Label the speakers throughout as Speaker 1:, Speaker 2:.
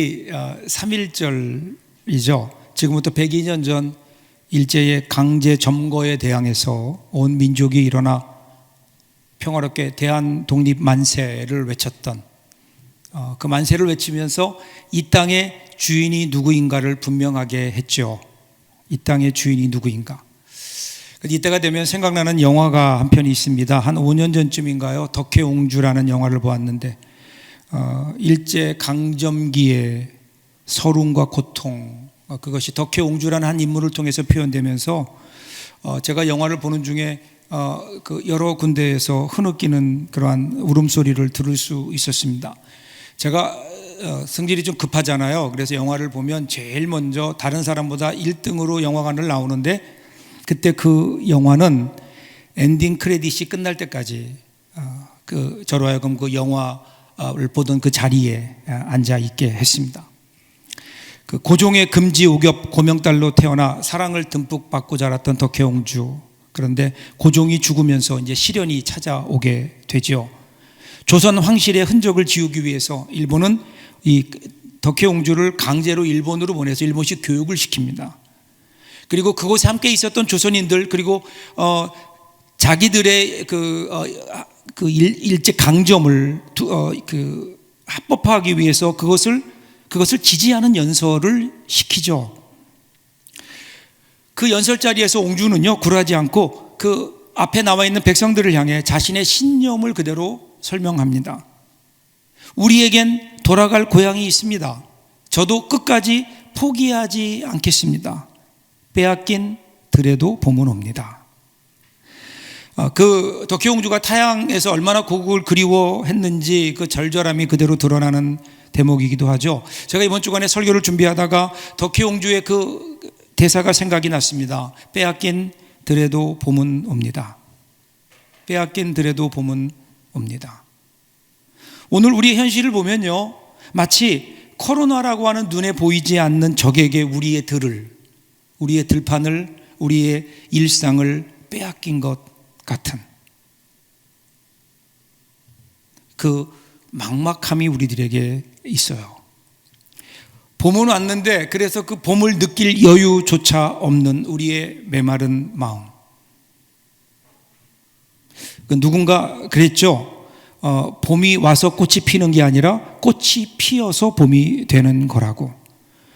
Speaker 1: 3.1절이죠. 지금부터 102년 전 일제의 강제 점거에 대항해서 온 민족이 일어나 평화롭게 대한 독립 만세를 외쳤던 그 만세를 외치면서 이 땅의 주인이 누구인가를 분명하게 했죠. 이 땅의 주인이 누구인가. 이때가 되면 생각나는 영화가 한 편이 있습니다. 한 5년 전쯤인가요? 덕혜옹주라는 영화를 보았는데 일제 강점기의 서름과 고통, 그것이 덕혜옹주라는 한 인물을 통해서 표현되면서 제가 영화를 보는 중에 그 여러 군데에서 흐느끼는 그러한 울음소리를 들을 수 있었습니다. 제가 성질이 좀 급하잖아요. 그래서 영화를 보면 제일 먼저 다른 사람보다 1등으로 영화관을 나오는데, 그때 그 영화는 엔딩 크레딧이 끝날 때까지 저로 하여금 그 영화를 보던 그 자리에 앉아 있게 했습니다. 그 고종의 금지 오겹 고명딸로 태어나 사랑을 듬뿍 받고 자랐던 덕혜옹주. 그런데 고종이 죽으면서 이제 시련이 찾아오게 되죠. 조선 황실의 흔적을 지우기 위해서 일본은 이 덕혜옹주를 강제로 일본으로 보내서 일본식 교육을 시킵니다. 그리고 그곳에 함께 있었던 조선인들, 그리고 자기들의 일제 강점을 합법화하기 위해서 그것을 지지하는 연설을 시키죠. 그 연설 자리에서 옹주는요, 굴하지 않고 그 앞에 나와 있는 백성들을 향해 자신의 신념을 그대로 설명합니다. 우리에겐 돌아갈 고향이 있습니다. 저도 끝까지 포기하지 않겠습니다. 빼앗긴 들에도 봄은 옵니다. 그 덕혜옹주가 타향에서 얼마나 고국을 그리워했는지 그 절절함이 그대로 드러나는 대목이기도 하죠. 제가 이번 주간에 설교를 준비하다가 덕혜옹주의 그 대사가 생각이 났습니다. 빼앗긴 들에도 봄은 옵니다. 빼앗긴 들에도 봄은 옵니다. 오늘 우리의 현실을 보면요, 마치 코로나라고 하는 눈에 보이지 않는 적에게 우리의 들판을, 우리의 일상을 빼앗긴 것 같은 그 막막함이 우리들에게 있어요. 봄은 왔는데 그래서 그 봄을 느낄 여유조차 없는 우리의 메마른 마음. 누군가 그랬죠. 봄이 와서 꽃이 피는 게 아니라 꽃이 피어서 봄이 되는 거라고.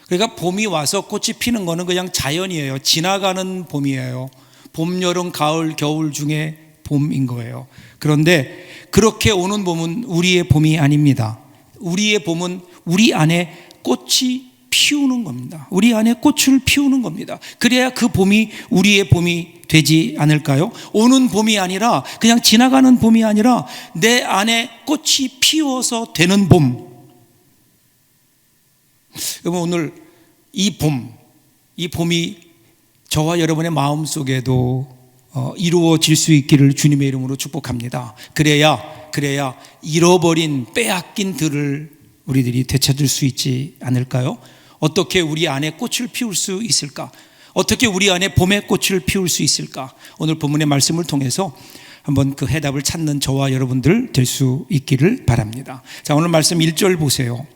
Speaker 1: 그러니까 봄이 와서 꽃이 피는 거는 그냥 자연이에요. 지나가는 봄이에요. 봄, 여름, 가을, 겨울 중에 봄인 거예요. 그런데 그렇게 오는 봄은 우리의 봄이 아닙니다. 우리의 봄은 우리 안에 꽃이 피우는 겁니다. 우리 안에 꽃을 피우는 겁니다. 그래야 그 봄이 우리의 봄이 되지 않을까요? 오는 봄이 아니라, 그냥 지나가는 봄이 아니라 내 안에 꽃이 피워서 되는 봄. 여러분, 오늘 이 봄이 저와 여러분의 마음속에도 이루어질 수 있기를 주님의 이름으로 축복합니다. 그래야 잃어버린, 빼앗긴 들을 우리들이 되찾을 수 있지 않을까요? 어떻게 우리 안에 꽃을 피울 수 있을까? 어떻게 우리 안에 봄의 꽃을 피울 수 있을까? 오늘 본문의 말씀을 통해서 한번 그 해답을 찾는 저와 여러분들 될 수 있기를 바랍니다. 자, 오늘 말씀 1절 보세요.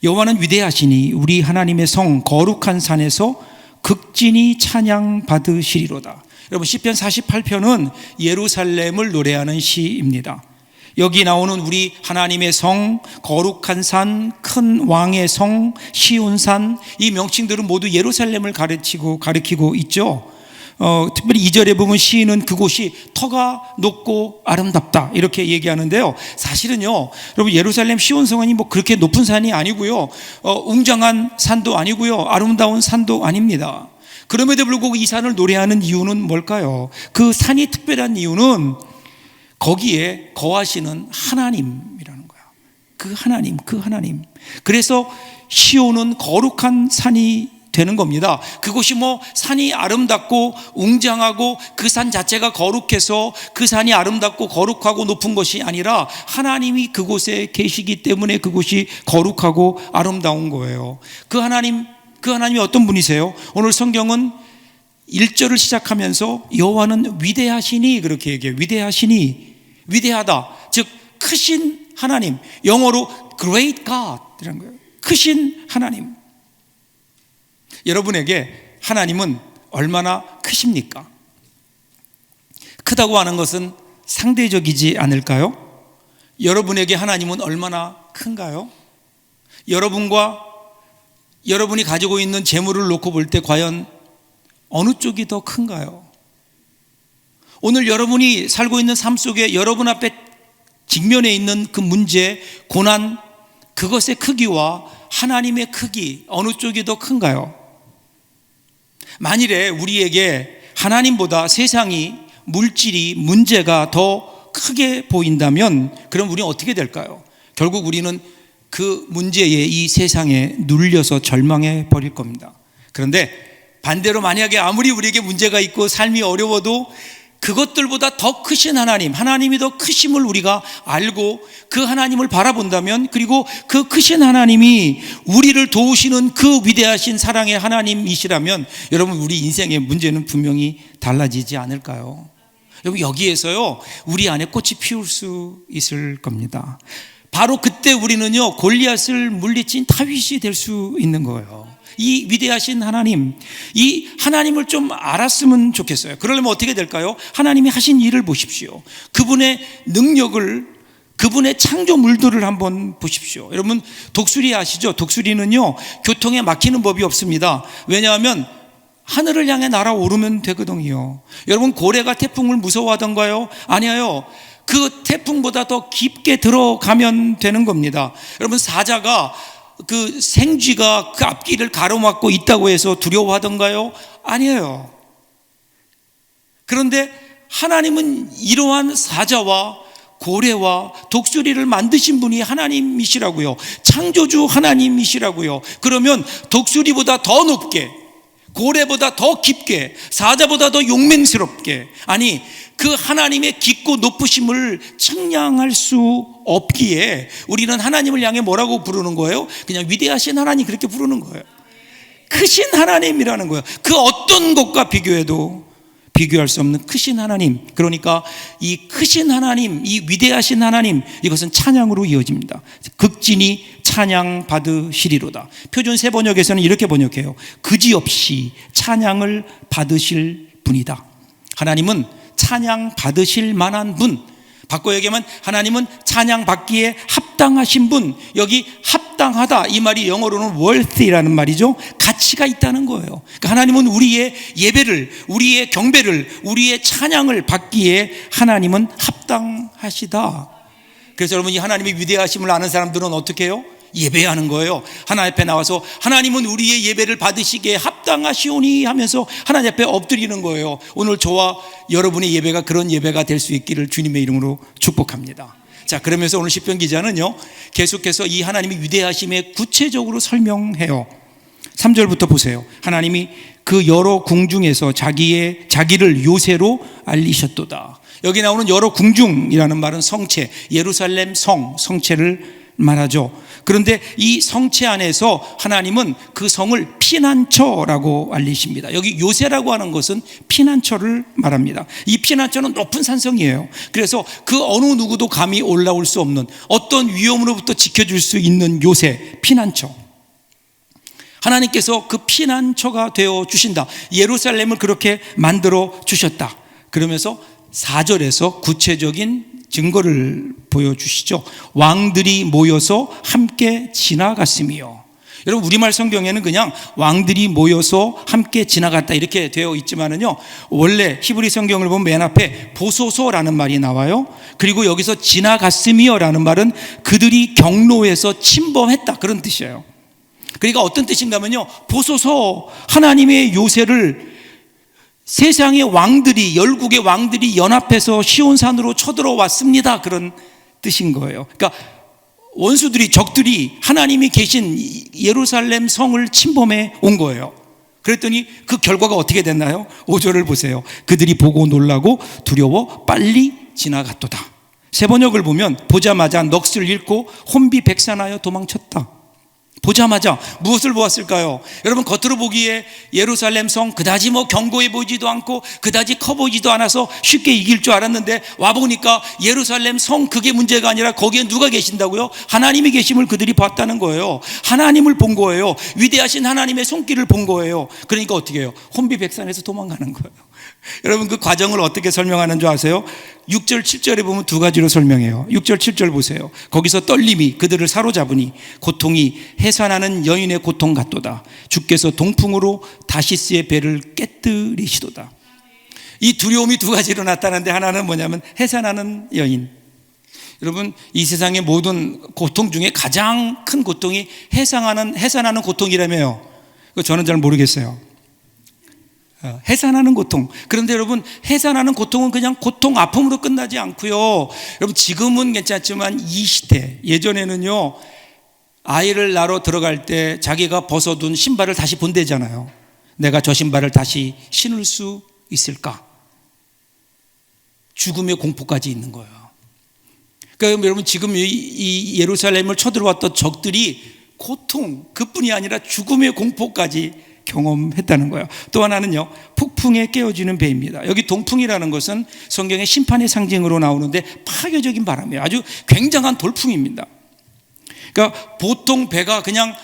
Speaker 1: 여호와는 위대하시니 우리 하나님의 성 거룩한 산에서 극진히 찬양 받으시리로다. 여러분, 시편 48편은 예루살렘을 노래하는 시입니다. 여기 나오는 우리 하나님의 성, 거룩한 산, 큰 왕의 성, 시온산, 이 명칭들은 모두 예루살렘을 가리키고 있죠. 특별히 2절에 보면 시인은 그곳이 터가 높고 아름답다 이렇게 얘기하는데요. 사실은요, 여러분, 예루살렘 시온성이 뭐 그렇게 높은 산이 아니고요, 웅장한 산도 아니고요, 아름다운 산도 아닙니다. 그럼에도 불구하고 이 산을 노래하는 이유는 뭘까요? 그 산이 특별한 이유는 거기에 거하시는 하나님이라는 거예요. 그 하나님. 그래서 시온은 거룩한 산이 되는 겁니다. 그곳이 뭐 산이 아름답고 웅장하고 그 산 자체가 거룩해서 그 산이 아름답고 거룩하고 높은 것이 아니라 하나님이 그곳에 계시기 때문에 그곳이 거룩하고 아름다운 거예요. 그 하나님이 어떤 분이세요? 오늘 성경은 1절을 시작하면서 여호와는 위대하시니 그렇게 얘기해요. 위대하다, 즉 크신 하나님, 영어로 great God 이라는 거예요. 크신 하나님. 여러분에게 하나님은 얼마나 크십니까? 크다고 하는 것은 상대적이지 않을까요? 여러분에게 하나님은 얼마나 큰가요? 여러분이 가지고 있는 재물을 놓고 볼 때 과연 어느 쪽이 더 큰가요? 오늘 여러분이 살고 있는 삶 속에 여러분 앞에 직면해 있는 그 문제, 고난, 그것의 크기와 하나님의 크기, 어느 쪽이 더 큰가요? 만일에 우리에게 하나님보다 세상이, 물질이, 문제가 더 크게 보인다면 그럼 우리는 어떻게 될까요? 결국 우리는 그 문제에, 이 세상에 눌려서 절망해 버릴 겁니다. 그런데 반대로 만약에 아무리 우리에게 문제가 있고 삶이 어려워도 그것들보다 더 크신 하나님이 더 크심을 우리가 알고 그 하나님을 바라본다면, 그리고 그 크신 하나님이 우리를 도우시는 그 위대하신 사랑의 하나님이시라면 여러분, 우리 인생의 문제는 분명히 달라지지 않을까요? 여러분, 여기에서요 우리 안에 꽃이 피울 수 있을 겁니다. 바로 그때 우리는요 골리앗을 물리친 다윗이 될 수 있는 거예요. 이 위대하신 하나님, 이 하나님을 좀 알았으면 좋겠어요. 그러려면 어떻게 될까요? 하나님이 하신 일을 보십시오. 그분의 능력을, 그분의 창조물들을 한번 보십시오. 여러분, 독수리 아시죠? 독수리는요 교통에 막히는 법이 없습니다. 왜냐하면 하늘을 향해 날아오르면 되거든요. 여러분, 고래가 태풍을 무서워하던가요? 아니에요. 그 태풍보다 더 깊게 들어가면 되는 겁니다. 여러분, 사자가 그 생쥐가 그 앞길을 가로막고 있다고 해서 두려워하던가요? 아니에요. 그런데 하나님은 이러한 사자와 고래와 독수리를 만드신 분이 하나님이시라고요. 창조주 하나님이시라고요. 그러면 독수리보다 더 높게, 고래보다 더 깊게, 사자보다 더 용맹스럽게, 아니 그 하나님의 깊고 높으심을 측량할 수 없기에 우리는 하나님을 향해 뭐라고 부르는 거예요? 그냥 위대하신 하나님, 그렇게 부르는 거예요. 크신 하나님이라는 거예요. 그 어떤 것과 비교해도 비교할 수 없는 크신 하나님. 그러니까 이 크신 하나님, 이 위대하신 하나님, 이것은 찬양으로 이어집니다. 극진히 찬양 받으시리로다. 표준 세 번역에서는 이렇게 번역해요. 그지없이 찬양을 받으실 분이다. 하나님은 찬양 받으실 만한 분, 바꿔 얘기하면 하나님은 찬양 받기에 합당하신 분. 여기 합당하다, 이 말이 영어로는 worthy라는 말이죠. 가치가 있다는 거예요. 그러니까 하나님은 우리의 예배를, 우리의 경배를, 우리의 찬양을 받기에 하나님은 합당하시다. 그래서 여러분, 이 하나님의 위대하심을 아는 사람들은 어떻게 해요? 예배하는 거예요. 하나님 앞에 나와서 하나님은 우리의 예배를 받으시기에 합당하시오니 하면서 하나님 앞에 엎드리는 거예요. 오늘 저와 여러분의 예배가 그런 예배가 될 수 있기를 주님의 이름으로 축복합니다. 자, 그러면서 오늘 시편 기자는요 계속해서 이 하나님의 위대하심에 구체적으로 설명해요. 3절부터 보세요. 하나님이 그 여러 궁중에서 자기를 요새로 알리셨도다. 여기 나오는 여러 궁중이라는 말은 성체, 예루살렘 성체를 말하죠. 그런데 이 성체 안에서 하나님은 그 성을 피난처라고 알리십니다. 여기 요새라고 하는 것은 피난처를 말합니다. 이 피난처는 높은 산성이에요. 그래서 그 어느 누구도 감히 올라올 수 없는, 어떤 위험으로부터 지켜줄 수 있는 요새, 피난처. 하나님께서 그 피난처가 되어 주신다. 예루살렘을 그렇게 만들어 주셨다. 그러면서 4절에서 구체적인 증거를 보여주시죠. 왕들이 모여서 함께 지나갔으며. 여러분, 우리말 성경에는 그냥 왕들이 모여서 함께 지나갔다 이렇게 되어 있지만은요, 원래 히브리 성경을 보면 맨 앞에 보소서라는 말이 나와요. 그리고 여기서 지나갔으며라는 말은 그들이 경로에서 침범했다, 그런 뜻이에요. 그러니까 어떤 뜻인가 하면요, 보소서, 하나님의 요새를 세상의 왕들이, 열국의 왕들이 연합해서 시온산으로 쳐들어왔습니다, 그런 뜻인 거예요. 그러니까 원수들이, 적들이 하나님이 계신 예루살렘 성을 침범해 온 거예요. 그랬더니 그 결과가 어떻게 됐나요? 5절을 보세요. 그들이 보고 놀라고 두려워 빨리 지나갔도다. 세 번역을 보면 보자마자 넋을 잃고 혼비백산하여 도망쳤다. 보자마자 무엇을 보았을까요? 여러분, 겉으로 보기에 예루살렘 성 그다지 견고해 보이지도 않고 그다지 커 보이지도 않아서 쉽게 이길 줄 알았는데 와보니까 예루살렘 성 그게 문제가 아니라 거기에 누가 계신다고요? 하나님이 계심을 그들이 봤다는 거예요. 하나님을 본 거예요. 위대하신 하나님의 손길을 본 거예요. 그러니까 어떻게 해요? 혼비백산에서 도망가는 거예요. 여러분, 그 과정을 어떻게 설명하는 줄 아세요? 6절 7절에 보면 두 가지로 설명해요. 6절 7절 보세요. 거기서 떨림이 그들을 사로잡으니 고통이 해산하는 여인의 고통 같도다. 주께서 동풍으로 다시스의 배를 깨뜨리시도다. 이 두려움이 두 가지로 나타나는데 하나는 뭐냐면 해산하는 여인. 여러분, 이 세상의 모든 고통 중에 가장 큰 고통이 해산하는 고통이라며요. 저는 잘 모르겠어요. 해산하는 고통. 그런데 여러분, 해산하는 고통은 그냥 고통, 아픔으로 끝나지 않고요. 여러분, 지금은 괜찮지만 이 시대, 예전에는요, 아이를 낳으러 들어갈 때 자기가 벗어둔 신발을 다시 본대잖아요. 내가 저 신발을 다시 신을 수 있을까? 죽음의 공포까지 있는 거예요. 그러니까 여러분, 지금 이 예루살렘을 쳐들어왔던 적들이 고통, 그뿐이 아니라 죽음의 공포까지 경험했다는 거예요. 또 하나는요, 폭풍에 깨어지는 배입니다. 여기 동풍이라는 것은 성경의 심판의 상징으로 나오는데 파괴적인 바람이에요. 아주 굉장한 돌풍입니다. 그러니까 보통 배가 그냥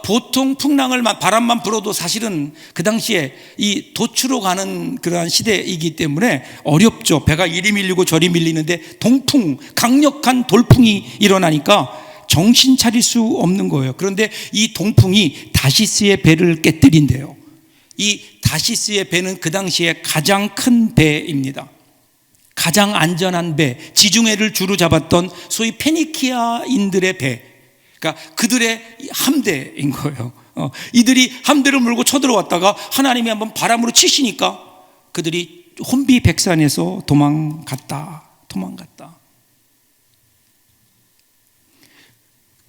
Speaker 1: 보통 풍랑을 바람만 불어도 사실은 그 당시에 이 도추로 가는 그러한 시대이기 때문에 어렵죠. 배가 이리 밀리고 저리 밀리는데 동풍, 강력한 돌풍이 일어나니까 정신 차릴 수 없는 거예요. 그런데 이 동풍이 다시스의 배를 깨뜨린대요. 이 다시스의 배는 그 당시에 가장 큰 배입니다. 가장 안전한 배, 지중해를 주로 잡았던 소위 페니키아인들의 배, 그러니까 그들의 함대인 거예요. 이들이 함대를 몰고 쳐들어왔다가 하나님이 한번 바람으로 치시니까 그들이 혼비백산에서 도망갔다.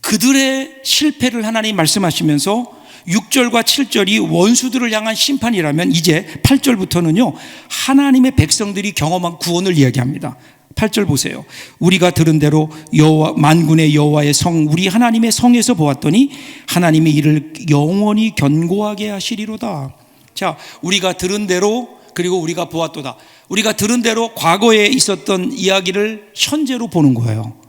Speaker 1: 그들의 실패를 하나님이 말씀하시면서 6절과 7절이 원수들을 향한 심판이라면 이제 8절부터는요, 하나님의 백성들이 경험한 구원을 이야기합니다. 8절 보세요. 우리가 들은 대로 여호와 만군의 여호와의 성 우리 하나님의 성에서 보았더니 하나님이 이를 영원히 견고하게 하시리로다. 자, 우리가 들은 대로 그리고 우리가 보았도다. 우리가 들은 대로 과거에 있었던 이야기를 현재로 보는 거예요.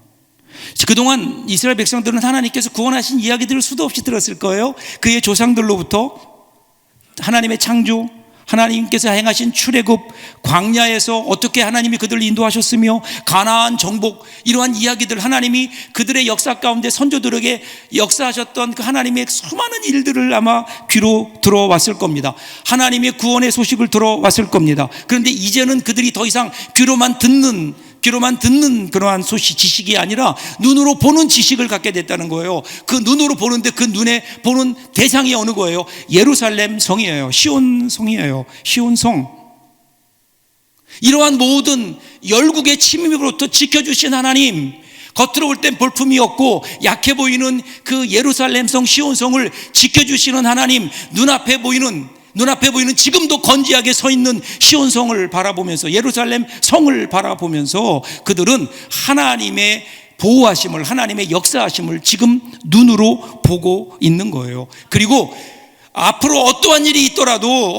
Speaker 1: 그동안 이스라엘 백성들은 하나님께서 구원하신 이야기들을 수도 없이 들었을 거예요. 그의 조상들로부터 하나님의 창조, 하나님께서 행하신 출애굽, 광야에서 어떻게 하나님이 그들을 인도하셨으며 가나안 정복, 이러한 이야기들, 하나님이 그들의 역사 가운데 선조들에게 역사하셨던 그 하나님의 수많은 일들을 아마 귀로 들어왔을 겁니다. 하나님의 구원의 소식을 들어왔을 겁니다. 그런데 이제는 그들이 더 이상 귀로만 듣는 그러한 소식, 지식이 아니라 눈으로 보는 지식을 갖게 됐다는 거예요. 그 눈으로 보는데 그 눈에 보는 대상이 어느 거예요? 예루살렘 성이에요. 시온 성이에요. 시온 성. 이러한 모든 열국의 침입으로부터 지켜주신 하나님, 겉으로 볼 땐 볼품이 없고 약해 보이는 그 예루살렘 성 시온 성을 지켜주시는 하나님, 눈앞에 보이는 지금도 건재하게 서 있는 시온성을 바라보면서, 예루살렘 성을 바라보면서 그들은 하나님의 보호하심을, 하나님의 역사하심을 지금 눈으로 보고 있는 거예요. 그리고 앞으로 어떠한 일이 있더라도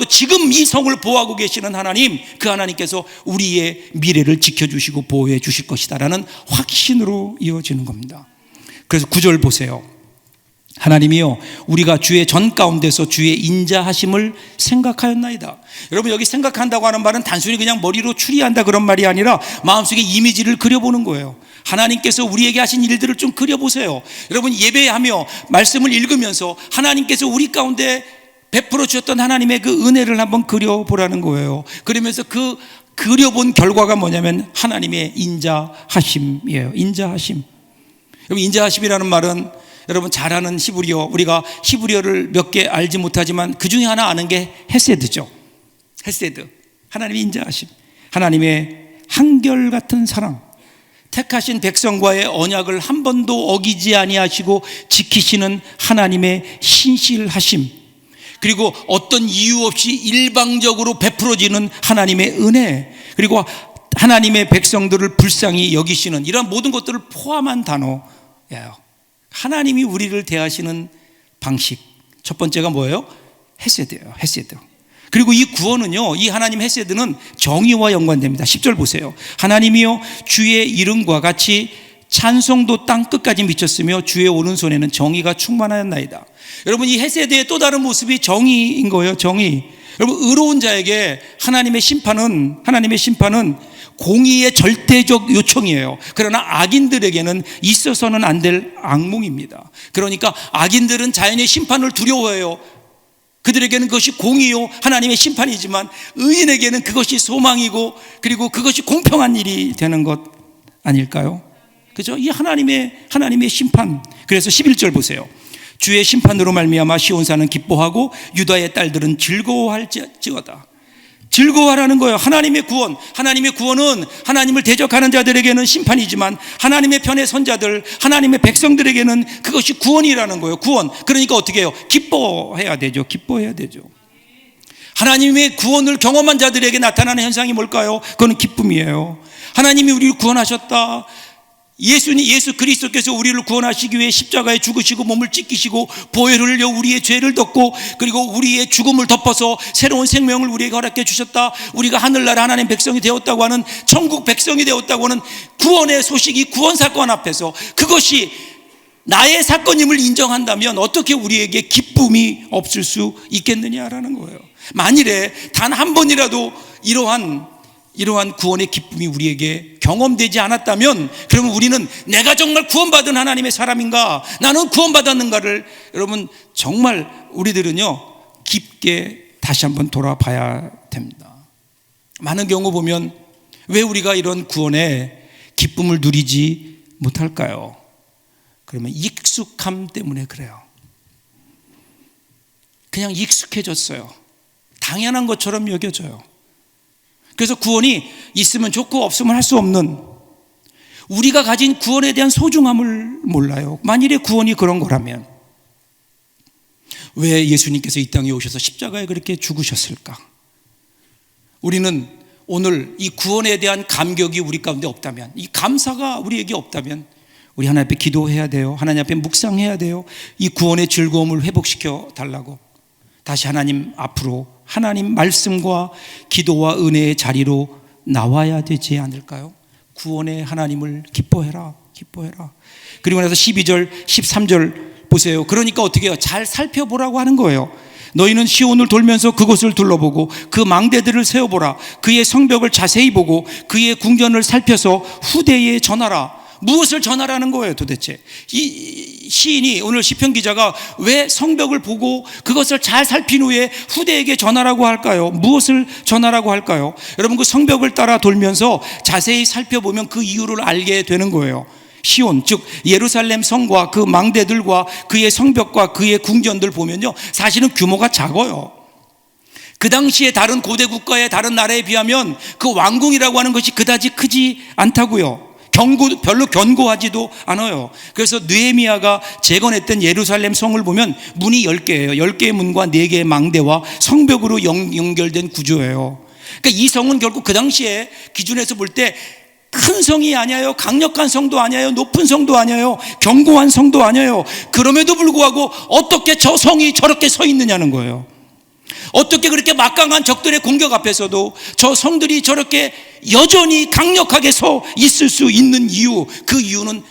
Speaker 1: 지금 이 성을 보호하고 계시는 하나님, 그 하나님께서 우리의 미래를 지켜주시고 보호해 주실 것이다라는 확신으로 이어지는 겁니다. 그래서 9절 보세요. 하나님이요, 우리가 주의 전 가운데서 주의 인자하심을 생각하였나이다. 여러분, 여기 생각한다고 하는 말은 단순히 그냥 머리로 추리한다 그런 말이 아니라 마음속에 이미지를 그려보는 거예요. 하나님께서 우리에게 하신 일들을 좀 그려보세요. 여러분, 예배하며 말씀을 읽으면서 하나님께서 우리 가운데 베풀어 주셨던 하나님의 그 은혜를 한번 그려보라는 거예요. 그러면서 그 그려본 결과가 뭐냐면 하나님의 인자하심이에요. 인자하심. 여러분, 인자하심이라는 말은 여러분 잘 아는 히브리어, 우리가 히브리어를 몇 개 알지 못하지만 그 중에 하나 아는 게 헤세드죠. 헤세드. 하나님의 인자하심, 하나님의 한결같은 사랑, 택하신 백성과의 언약을 한 번도 어기지 아니하시고 지키시는 하나님의 신실하심, 그리고 어떤 이유 없이 일방적으로 베풀어지는 하나님의 은혜, 그리고 하나님의 백성들을 불쌍히 여기시는 이런 모든 것들을 포함한 단어예요. 하나님이 우리를 대하시는 방식, 첫 번째가 뭐예요? 헤세드예요. 헤세드. 그리고 이 구원은요, 이 하나님 헤세드는 정의와 연관됩니다. 10절 보세요. 하나님이여 주의 이름과 같이 찬송도 땅 끝까지 미쳤으며 주의 오른손에는 정의가 충만하였나이다. 여러분, 이 헤세드의 또 다른 모습이 정의인 거예요. 정의. 여러분, 의로운 자에게 하나님의 심판은 공의의 절대적 요청이에요. 그러나 악인들에게는 있어서는 안 될 악몽입니다. 그러니까 악인들은 자연의 심판을 두려워해요. 그들에게는 그것이 공의요 하나님의 심판이지만 의인에게는 그것이 소망이고 그리고 그것이 공평한 일이 되는 것 아닐까요? 그죠? 이 하나님의 심판. 그래서 11절 보세요. 주의 심판으로 말미암아 시온산은 기뻐하고 유다의 딸들은 즐거워할지어다. 즐거워하라는 거예요. 하나님의 구원은 하나님을 대적하는 자들에게는 심판이지만 하나님의 편에 선 자들, 하나님의 백성들에게는 그것이 구원이라는 거예요. 구원. 그러니까 어떻게 해요? 기뻐해야 되죠. 하나님의 구원을 경험한 자들에게 나타나는 현상이 뭘까요? 그건 기쁨이에요. 하나님이 우리를 구원하셨다. 예수 그리스도께서 우리를 구원하시기 위해 십자가에 죽으시고 몸을 찢기시고 보혈을 흘려 우리의 죄를 덮고 그리고 우리의 죽음을 덮어서 새로운 생명을 우리에게 허락해 주셨다. 우리가 하늘나라 하나님 백성이 되었다고 하는, 천국 백성이 되었다고 하는 구원의 소식이, 구원 사건 앞에서 그것이 나의 사건임을 인정한다면 어떻게 우리에게 기쁨이 없을 수 있겠느냐라는 거예요. 만일에 단 한 번이라도 이러한 구원의 기쁨이 우리에게 경험되지 않았다면 그러면 우리는 내가 정말 구원받은 하나님의 사람인가, 나는 구원받았는가를 여러분 정말 우리들은요 깊게 다시 한번 돌아봐야 됩니다. 많은 경우 보면 왜 우리가 이런 구원의 기쁨을 누리지 못할까요? 그러면 익숙함 때문에 그래요. 그냥 익숙해졌어요. 당연한 것처럼 여겨져요. 그래서 구원이 있으면 좋고 없으면 할 수 없는, 우리가 가진 구원에 대한 소중함을 몰라요. 만일에 구원이 그런 거라면 왜 예수님께서 이 땅에 오셔서 십자가에 그렇게 죽으셨을까? 우리는 오늘 이 구원에 대한 감격이 우리 가운데 없다면, 이 감사가 우리에게 없다면 우리 하나님 앞에 기도해야 돼요. 하나님 앞에 묵상해야 돼요. 이 구원의 즐거움을 회복시켜 달라고 다시 하나님 앞으로, 하나님 말씀과 기도와 은혜의 자리로 나와야 되지 않을까요? 구원의 하나님을 기뻐해라. 그리고 나서 12절 13절 보세요. 그러니까 어떻게 해요? 잘 살펴보라고 하는 거예요. 너희는 시온을 돌면서 그곳을 둘러보고 그 망대들을 세워보라. 그의 성벽을 자세히 보고 그의 궁전을 살펴서 후대에 전하라. 무엇을 전하라는 거예요 도대체? 이 시인이, 오늘 시편 기자가 왜 성벽을 보고 그것을 잘 살핀 후에 후대에게 전하라고 할까요? 무엇을 전하라고 할까요? 여러분, 그 성벽을 따라 돌면서 자세히 살펴보면 그 이유를 알게 되는 거예요. 시온, 즉 예루살렘 성과 그 망대들과 그의 성벽과 그의 궁전들 보면요 사실은 규모가 작아요. 그 당시에 다른 고대 국가의 다른 나라에 비하면 그 왕궁이라고 하는 것이 그다지 크지 않다고요. 별로 견고하지도 않아요. 그래서 느헤미야가 재건했던 예루살렘 성을 보면 문이 10개예요. 10개의 문과 4개의 망대와 성벽으로 연결된 구조예요. 그러니까 이 성은 결국 그 당시에 기준에서 볼 때 큰 성이 아니에요. 강력한 성도 아니에요. 높은 성도 아니에요. 견고한 성도 아니에요. 그럼에도 불구하고 어떻게 저 성이 저렇게 서 있느냐는 거예요. 어떻게 그렇게 막강한 적들의 공격 앞에서도 저 성들이 저렇게 여전히 강력하게 서 있을 수 있는 이유, 그 이유는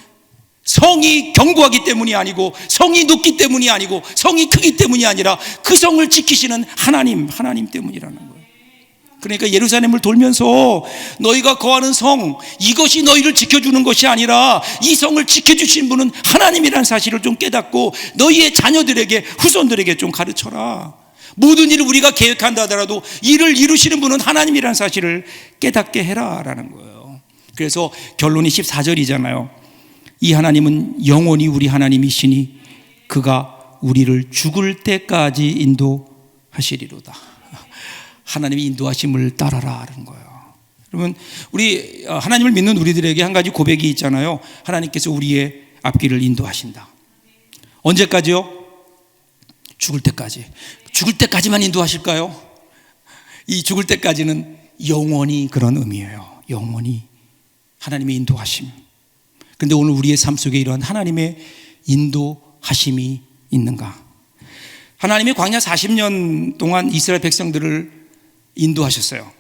Speaker 1: 성이 견고하기 때문이 아니고, 성이 높기 때문이 아니고, 성이 크기 때문이 아니라 그 성을 지키시는 하나님 때문이라는 거예요. 그러니까 예루살렘을 돌면서 너희가 거하는 성, 이것이 너희를 지켜주는 것이 아니라 이 성을 지켜주신 분은 하나님이라는 사실을 좀 깨닫고 너희의 자녀들에게, 후손들에게 좀 가르쳐라. 모든 일을 우리가 계획한다 하더라도 이를 이루시는 분은 하나님이라는 사실을 깨닫게 해라라는 거예요. 그래서 결론이 14절이잖아요. 이 하나님은 영원히 우리 하나님이시니 그가 우리를 죽을 때까지 인도하시리로다. 하나님의 인도하심을 따라라라는 거예요. 여러분, 우리 하나님을 믿는 우리들에게 한 가지 고백이 있잖아요. 하나님께서 우리의 앞길을 인도하신다. 언제까지요? 죽을 때까지. 죽을 때까지만 인도하실까요? 이 죽을 때까지는 영원히 그런 의미예요. 영원히 하나님의 인도하심. 그런데 오늘 우리의 삶 속에 이런 하나님의 인도하심이 있는가? 하나님이 광야 40년 동안 이스라엘 백성들을 인도하셨어요.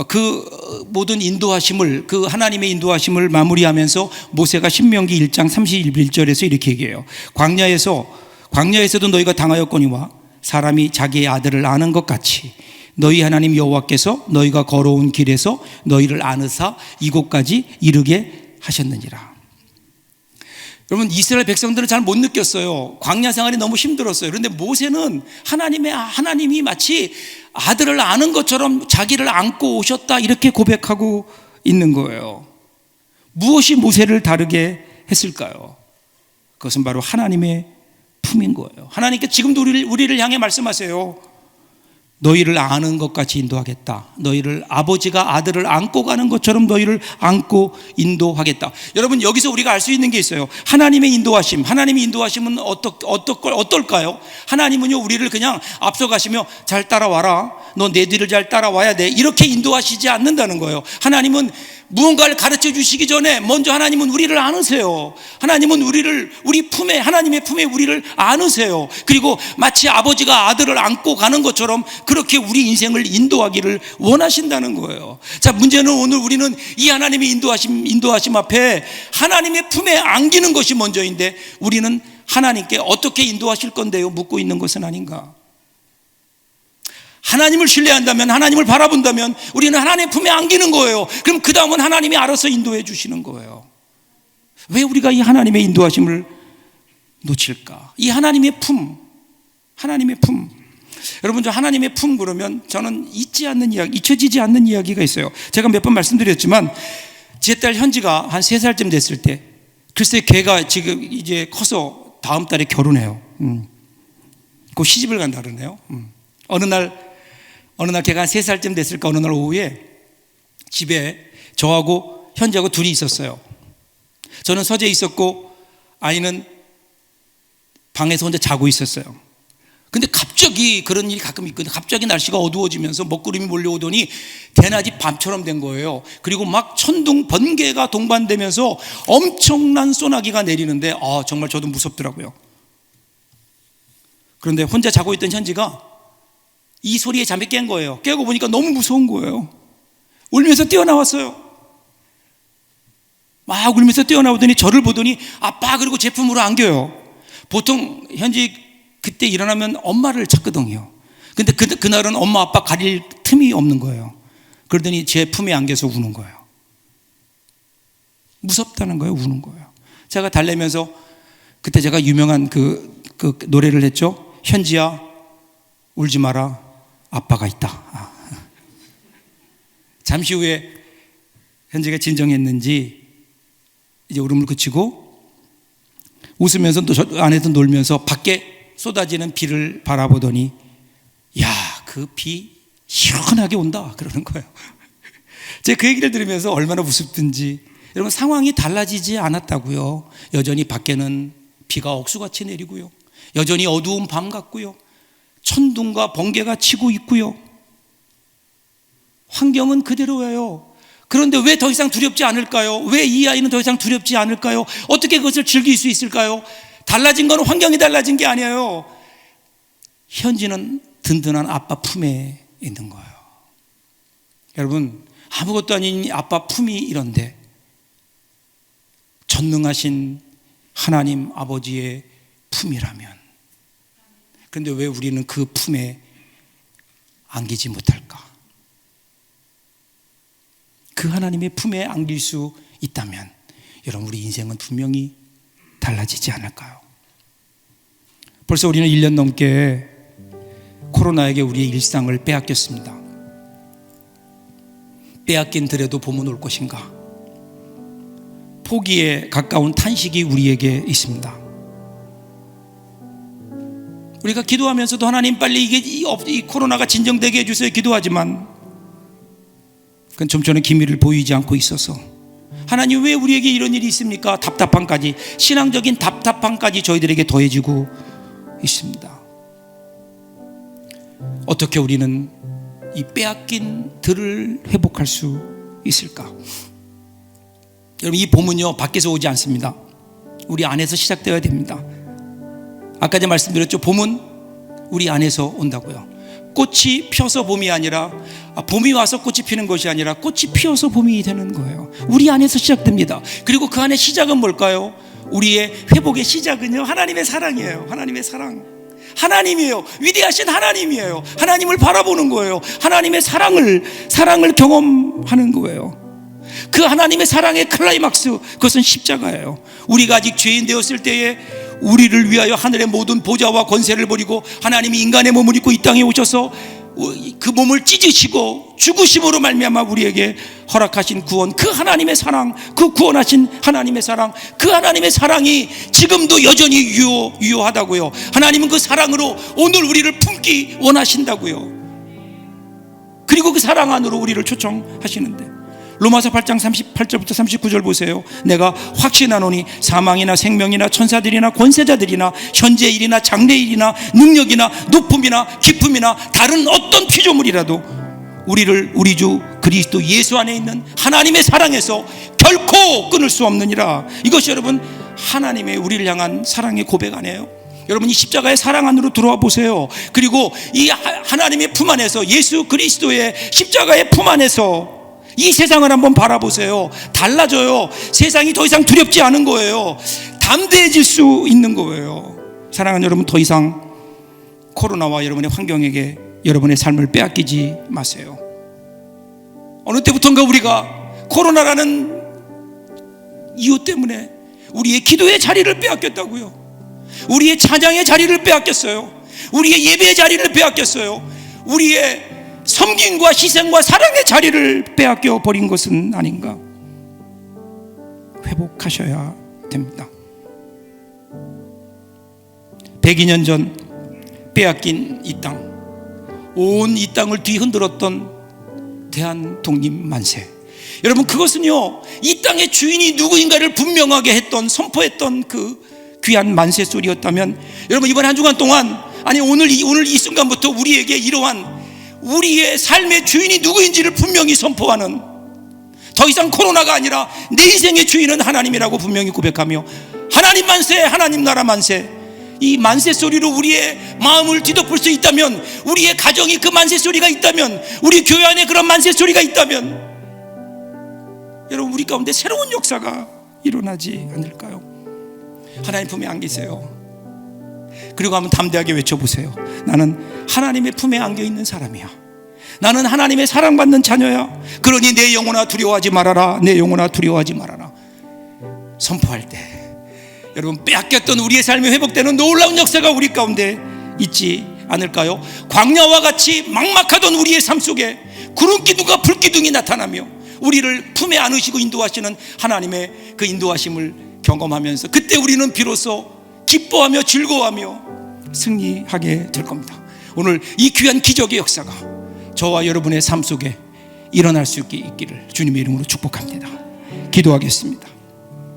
Speaker 1: 그 모든 인도하심을, 그 하나님의 인도하심을 마무리하면서 모세가 신명기 1장 31절에서 이렇게 얘기해요. 광야에서도 너희가 당하였거니와 사람이 자기의 아들을 아는 것 같이 너희 하나님 여호와께서 너희가 걸어온 길에서 너희를 안으사 이곳까지 이르게 하셨느니라. 여러분, 이스라엘 백성들은 잘 못 느꼈어요. 광야 생활이 너무 힘들었어요. 그런데 모세는 하나님이 마치 아들을 아는 것처럼 자기를 안고 오셨다, 이렇게 고백하고 있는 거예요. 무엇이 모세를 다르게 했을까요? 그것은 바로 하나님의 품인 거예요. 하나님께 지금도 우리를 향해 말씀하세요. 너희를 아는 것 같이 인도하겠다. 너희를 아버지가 아들을 안고 가는 것처럼 너희를 안고 인도하겠다. 여러분, 여기서 우리가 알 수 있는 게 있어요. 하나님의 인도하심, 하나님의 인도하심은 어떨까요? 하나님은요, 우리를 그냥 앞서가시며 잘 따라와라, 너 내 뒤를 잘 따라와야 돼, 이렇게 인도하시지 않는다는 거예요. 하나님은 무언가를 가르쳐 주시기 전에 먼저 하나님은 우리를 안으세요. 하나님은 하나님의 품에 우리를 안으세요. 그리고 마치 아버지가 아들을 안고 가는 것처럼 그렇게 우리 인생을 인도하기를 원하신다는 거예요. 자, 문제는 오늘 우리는 이 하나님의 인도하심 앞에 하나님의 품에 안기는 것이 먼저인데, 우리는 하나님께 어떻게 인도하실 건데요? 묻고 있는 것은 아닌가? 하나님을 신뢰한다면, 하나님을 바라본다면 우리는 하나님의 품에 안기는 거예요. 그럼 그 다음은 하나님이 알아서 인도해 주시는 거예요. 왜 우리가 이 하나님의 인도하심을 놓칠까? 이 하나님의 품. 여러분, 저 하나님의 품 그러면 저는 잊혀지지 않는 이야기가 있어요. 제가 몇 번 말씀드렸지만, 제 딸 현지가 한 3살쯤 됐을 때, 글쎄 걔가 지금 이제 커서 다음 달에 결혼해요. 곧 시집을 간다 그러네요. 어느 날 걔가 한 3살쯤 됐을까, 어느 날 오후에 집에 저하고 현지하고 둘이 있었어요. 저는 서재에 있었고 아이는 방에서 혼자 자고 있었어요. 근데 갑자기 그런 일이 가끔 있거든요. 갑자기 날씨가 어두워지면서 먹구름이 몰려오더니 대낮이 밤처럼 된 거예요. 그리고 막 천둥 번개가 동반되면서 엄청난 소나기가 내리는데 정말 저도 무섭더라고요. 그런데 혼자 자고 있던 현지가 이 소리에 잠이 깬 거예요. 깨고 보니까 너무 무서운 거예요. 울면서 뛰어나왔어요. 막 울면서 뛰어나오더니 저를 보더니 아빠, 그리고 제 품으로 안겨요. 보통 현지 그때 일어나면 엄마를 찾거든요. 근데 그날은 엄마 아빠 가릴 틈이 없는 거예요. 그러더니 제 품에 안겨서 우는 거예요. 무섭다는 거예요. 우는 거예요. 제가 달래면서 그때 제가 유명한 그 노래를 했죠. 현지야, 울지 마라, 아빠가 있다. 잠시 후에 현지가 진정했는지 이제 울음을 그치고 웃으면서 또 저 안에서 놀면서 밖에 쏟아지는 비를 바라보더니, 야, 그 비 시원하게 온다, 그러는 거예요. 제가 그 얘기를 들으면서 얼마나 우습든지. 여러분, 상황이 달라지지 않았다고요. 여전히 밖에는 비가 억수같이 내리고요, 여전히 어두운 밤 같고요, 천둥과 번개가 치고 있고요, 환경은 그대로예요. 그런데 왜 더 이상 두렵지 않을까요? 왜 이 아이는 더 이상 두렵지 않을까요? 어떻게 그것을 즐길 수 있을까요? 달라진 건 환경이 달라진 게 아니에요. 현지는 든든한 아빠 품에 있는 거예요. 여러분, 아무것도 아닌 아빠 품이 이런데 전능하신 하나님 아버지의 품이라면, 그런데 왜 우리는 그 품에 안기지 못할까? 그 하나님의 품에 안길 수 있다면 여러분, 우리 인생은 분명히 달라지지 않을까요? 벌써 우리는 1년 넘게 코로나에게 우리의 일상을 빼앗겼습니다. 빼앗긴 들에도 봄은 올 것인가? 포기에 가까운 탄식이 우리에게 있습니다. 우리가 기도하면서도 하나님 빨리 이 코로나가 진정되게 해주세요 기도하지만, 그건 좀 전에 기미를 보이지 않고 있어서, 하나님 왜 우리에게 이런 일이 있습니까? 답답함까지, 신앙적인 답답함까지 저희들에게 더해지고 있습니다. 어떻게 우리는 이 빼앗긴 들을 회복할 수 있을까? 여러분, 이 봄은요 밖에서 오지 않습니다. 우리 안에서 시작되어야 됩니다. 아까 전에 말씀드렸죠. 봄은 우리 안에서 온다고요. 꽃이 펴서 봄이 아니라, 봄이 와서 꽃이 피는 것이 아니라 꽃이 피어서 봄이 되는 거예요. 우리 안에서 시작됩니다. 그리고 그 안에 시작은 뭘까요? 우리의 회복의 시작은요, 하나님의 사랑이에요. 하나님의 사랑. 하나님이에요. 위대하신 하나님이에요. 하나님을 바라보는 거예요. 하나님의 사랑을 경험하는 거예요. 그 하나님의 사랑의 클라이막스, 그것은 십자가예요. 우리가 아직 죄인 되었을 때에 우리를 위하여 하늘의 모든 보좌와 권세를 버리고 하나님이 인간의 몸을 입고 이 땅에 오셔서 그 몸을 찢으시고 죽으심으로 말미암아 우리에게 허락하신 구원, 그 하나님의 사랑, 그 구원하신 하나님의 사랑, 그 하나님의 사랑이 지금도 여전히 유효하다고요. 하나님은 그 사랑으로 오늘 우리를 품기 원하신다고요. 그리고 그 사랑 안으로 우리를 초청하시는데, 로마서 8장 38절부터 39절 보세요. 내가 확신하노니 사망이나 생명이나 천사들이나 권세자들이나 현재 일이나 장래 일이나 능력이나 높음이나 깊음이나 다른 어떤 피조물이라도 우리를 우리 주 그리스도 예수 안에 있는 하나님의 사랑에서 결코 끊을 수 없느니라. 이것이 여러분 하나님의 우리를 향한 사랑의 고백 아니에요? 여러분 이 십자가의 사랑 안으로 들어와 보세요. 그리고 이 하나님의 품 안에서, 예수 그리스도의 십자가의 품 안에서 이 세상을 한번 바라보세요. 달라져요. 세상이 더 이상 두렵지 않은 거예요. 담대해질 수 있는 거예요. 사랑하는 여러분, 더 이상 코로나와 여러분의 환경에게 여러분의 삶을 빼앗기지 마세요. 어느 때부턴가 우리가 코로나라는 이유 때문에 우리의 기도의 자리를 빼앗겼다고요. 우리의 찬양의 자리를 빼앗겼어요. 우리의 예배의 자리를 빼앗겼어요. 우리의 섬김과 희생과 사랑의 자리를 빼앗겨 버린 것은 아닌가? 회복하셔야 됩니다. 102년 전 빼앗긴 이 땅, 온 이 땅을 뒤흔들었던 대한 독립 만세. 여러분 그것은요, 이 땅의 주인이 누구인가를 분명하게 했던, 선포했던 그 귀한 만세 소리였다면, 여러분 이번 한 주간 동안, 아니 오늘 이 순간부터 우리에게 이러한 우리의 삶의 주인이 누구인지를 분명히 선포하는, 더 이상 코로나가 아니라 내 인생의 주인은 하나님이라고 분명히 고백하며, 하나님 만세, 하나님 나라 만세, 이 만세 소리로 우리의 마음을 뒤덮을 수 있다면, 우리의 가정이 그 만세 소리가 있다면, 우리 교회 안에 그런 만세 소리가 있다면, 여러분 우리 가운데 새로운 역사가 일어나지 않을까요? 하나님 품에 안기세요. 그리고 한번 담대하게 외쳐보세요. 나는 하나님의 품에 안겨있는 사람이야. 나는 하나님의 사랑받는 자녀야. 그러니 내 영혼아 두려워하지 말아라. 내 영혼아 두려워하지 말아라. 선포할 때 여러분 빼앗겼던 우리의 삶이 회복되는 놀라운 역사가 우리 가운데 있지 않을까요? 광야와 같이 막막하던 우리의 삶 속에 구름기둥과 불기둥이 나타나며 우리를 품에 안으시고 인도하시는 하나님의 그 인도하심을 경험하면서, 그때 우리는 비로소 기뻐하며 즐거워하며 승리하게 될 겁니다. 오늘 이 귀한 기적의 역사가 저와 여러분의 삶 속에 일어날 수 있기를 주님의 이름으로 축복합니다. 기도하겠습니다.